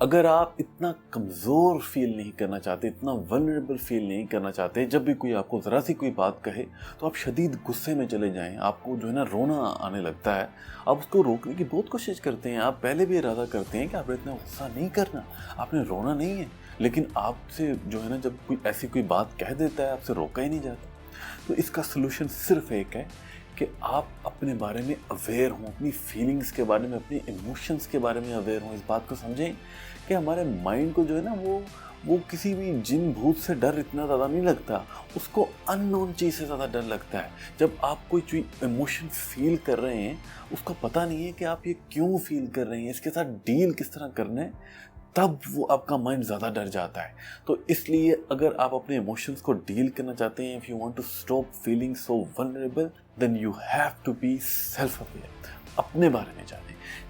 अगर आप इतना कमज़ोर फील नहीं करना चाहते, इतना वल्नरेबल फील नहीं करना चाहते, जब भी कोई आपको ज़रा सी कोई बात कहे तो आप शदीद गुस्से में चले जाएं, आपको जो है ना रोना आने लगता है, आप उसको रोकने की बहुत कोशिश करते हैं, आप पहले भी इरादा करते हैं कि आपने इतना गुस्सा नहीं करना, आपने रोना नहीं है, लेकिन आपसे जो है ना जब कोई ऐसी कोई बात कह देता है आपसे रोका ही नहीं जाता। तो इसका सलूशन सिर्फ एक है कि आप अपने बारे में अवेयर हों, अपनी फीलिंग्स के बारे में, अपनी इमोशंस के बारे में अवेयर हों। इस बात को समझें कि हमारे माइंड को जो है ना वो किसी भी जिन भूत से डर इतना ज़्यादा नहीं लगता, उसको अननोन चीज़ से ज़्यादा डर लगता है। जब आप कोई चीज़ इमोशन फील कर रहे हैं, उसका पता नहीं है कि आप ये क्यों फील कर रहे हैं, इसके साथ डील किस तरह करना है, तब वो आपका माइंड ज़्यादा डर जाता है। तो इसलिए अगर आप अपने इमोशंस को डील करना चाहते हैं, if you want to stop feeling so vulnerable, then you have to be self aware. अपने बारे में जानें।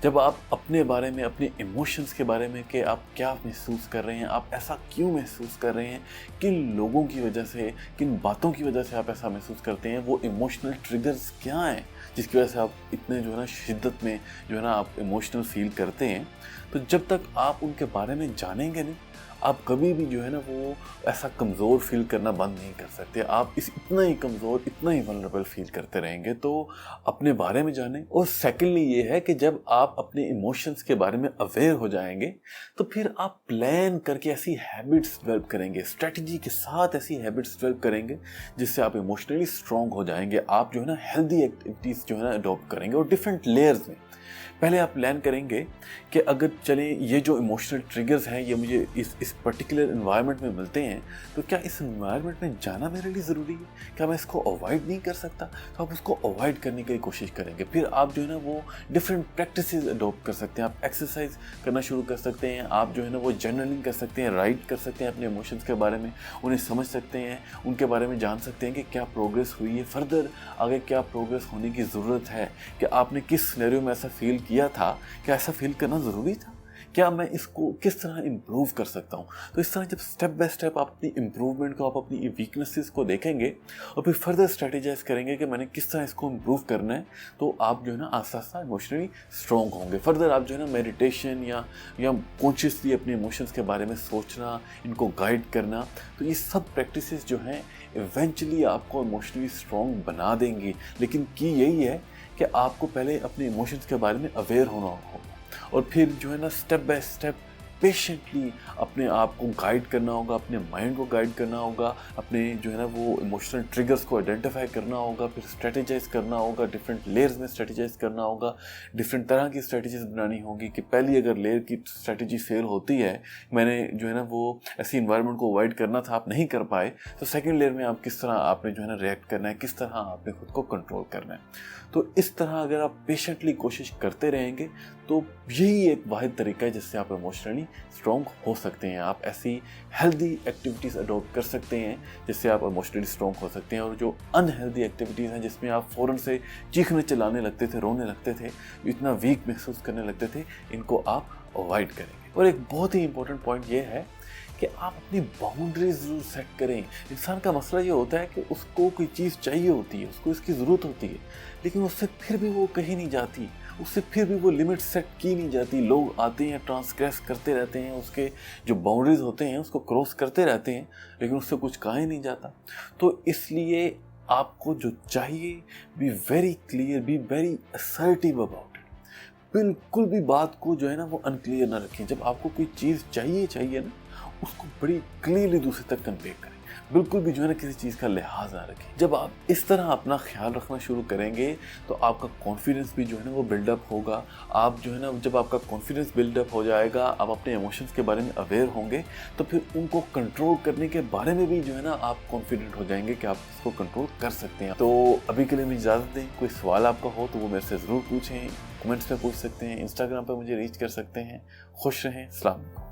जब आप अपने बारे में, अपने इमोशंस के बारे में कि आप क्या महसूस कर रहे हैं, आप ऐसा क्यों महसूस कर रहे हैं, किन लोगों की वजह से, किन बातों की वजह से आप ऐसा महसूस करते हैं, वो इमोशनल ट्रिगर्स क्या हैं जिसकी वजह से आप इतने जो है ना शिद्दत में जो है ना आप इमोशनल फील करते हैं। तो जब तक आप उनके बारे में जानेंगे नहीं, आप कभी भी जो है ना वो ऐसा कमज़ोर फील करना बंद नहीं कर सकते। आप इतना ही कमज़ोर, इतना ही वल्नरेबल फील करते रहेंगे। तो अपने बारे में जानें। और सेकेंडली ये है कि जब आप अपने इमोशंस के बारे में अवेयर हो जाएंगे तो फिर आप प्लान करके ऐसी हैबिट्स डेवलप करेंगे, स्ट्रेटजी के साथ ऐसी हैबिट्स डेवलप करेंगे जिससे आप इमोशनली स्ट्रॉन्ग हो जाएंगे। आप जो है ना हेल्दी एक्टिविटीज़ जो है ना अडॉप्ट करेंगे और डिफरेंट लेयर्स में। पहले आप प्लान करेंगे कि अगर चलें ये जो इमोशनल ट्रिगर्स हैं ये मुझे इस पर्टिकुलर इन्वायरमेंट में मिलते हैं, तो क्या इस इन्वायरमेंट में जाना मेरे लिए ज़रूरी है, क्या मैं इसको अवॉइड नहीं कर सकता? तो आप उसको अवॉइड करने की कोशिश करेंगे। फिर आप जो है ना वो डिफरेंट प्रैक्टिसेस अडॉप्ट कर सकते हैं। आप एक्सरसाइज करना शुरू कर सकते हैं, आप जो है ना वो जर्नलिंग कर सकते हैं, राइट कर सकते हैं अपने इमोशंस के बारे में, उन्हें समझ सकते हैं, उनके बारे में जान सकते हैं कि क्या प्रोग्रेस हुई है, फर्दर आगे क्या प्रोग्रेस होने की ज़रूरत है, कि आपने किस सिनेरियो में ऐसा फील किया था, क्या ऐसा फील करना ज़रूरी था, क्या मैं इसको किस तरह इम्प्रूव कर सकता हूँ। तो इस तरह जब स्टेप बाय स्टेप आप अपनी इम्प्रूवमेंट को, आप अपनी वीकनेसेस को देखेंगे और फिर फर्दर स्ट्रेटेजाइज करेंगे कि मैंने किस तरह इसको इम्प्रूव करना है, तो आप जो है ना आस्ते आस्ते इमोशनली स्ट्रॉन्ग होंगे। फर्दर आप जो है ना मेडिटेशन या कॉन्शियसली अपने इमोशंस के बारे में सोचना, इनको गाइड करना, तो ये सब प्रैक्टिसेस जो हैं इवेंचुअली आपको इमोशनली स्ट्रॉन्ग बना देंगी। लेकिन की यही है कि आपको पहले अपने इमोशंस के बारे में अवेयर होना होगा और फिर जो है ना स्टेप बाय स्टेप पेशेंटली अपने आप को गाइड करना होगा, अपने माइंड को गाइड करना होगा, अपने जो है ना वो इमोशनल ट्रिगर्स को आइडेंटिफाई करना होगा, फिर स्ट्रेटेजाइज करना होगा, डिफरेंट लेयर्स में स्ट्रेटेजाइज करना होगा, डिफरेंट तरह की स्ट्रेटेजीज बनानी होगी कि पहली अगर लेयर की स्ट्रेटेजी फेल होती है, मैंने जो है ना वो ऐसी इन्वायरमेंट को अवॉइड करना था, आप नहीं कर पाए, तो सेकेंड लेयर में आप किस तरह आपने जो है ना रिएक्ट करना है, किस तरह आपने खुद को कंट्रोल करना है। तो इस तरह अगर आप पेशेंटली कोशिश करते रहेंगे तो यही एक वाहिद तरीका है जिससे आप इमोशनली स्ट्रॉन्ग हो सकते हैं। आप ऐसी हेल्दी एक्टिविटीज़ अडॉप्ट कर सकते हैं जिससे आप इमोशनली स्ट्रॉन्ग हो सकते हैं। और जो अनहेल्दी एक्टिविटीज़ हैं जिसमें आप फ़ौरन से चीखने चिल्लाने लगते थे, रोने लगते थे, इतना वीक महसूस करने लगते थे, इनको आप अवॉइड करेंगे। और एक बहुत ही इंपॉर्टेंट पॉइंट ये है कि आप अपनी बाउंड्रीज ज़रूर सेट करें। इंसान का मसला ये होता है कि उसको कोई चीज़ चाहिए होती है, उसको इसकी ज़रूरत होती है, लेकिन उससे फिर भी वो कहीं नहीं जाती, उससे फिर भी वो लिमिट सेट की नहीं जाती। लोग आते हैं, ट्रांसग्रेस करते रहते हैं, उसके जो बाउंड्रीज होते हैं उसको क्रॉस करते रहते हैं, लेकिन उससे कुछ कहा ही नहीं जाता। तो इसलिए आपको जो चाहिए, be very clear, be very assertive about it. बिल्कुल भी बात को जो है ना वो अनक्लियर ना रखें। जब आपको कोई चीज़ चाहिए ना, उसको बड़ी क्लियरली दूसरे तक कन्वे करें, बिल्कुल भी जो है ना किसी चीज़ का लिहाज ना रखें। जब आप इस तरह अपना ख्याल रखना शुरू करेंगे तो आपका कॉन्फिडेंस भी जो है ना वो बिल्डअप होगा। आप जो है ना जब आपका कॉन्फिडेंस बिल्डअप हो जाएगा, आप अपने इमोशंस के बारे में अवेयर होंगे, तो फिर उनको कंट्रोल करने के बारे में भी जो है ना आप कॉन्फिडेंट हो जाएंगे कि आप इसको कंट्रोल कर सकते हैं। तो अभी के लिए मुझे इजाज़त दें। कोई सवाल आपका हो तो वो मेरे से ज़रूर पूछें, कमेंट्स में पूछ सकते हैं, इंस्टाग्राम पर मुझे रीच कर सकते हैं। खुश रहें। अस्सलाम वालेकुम।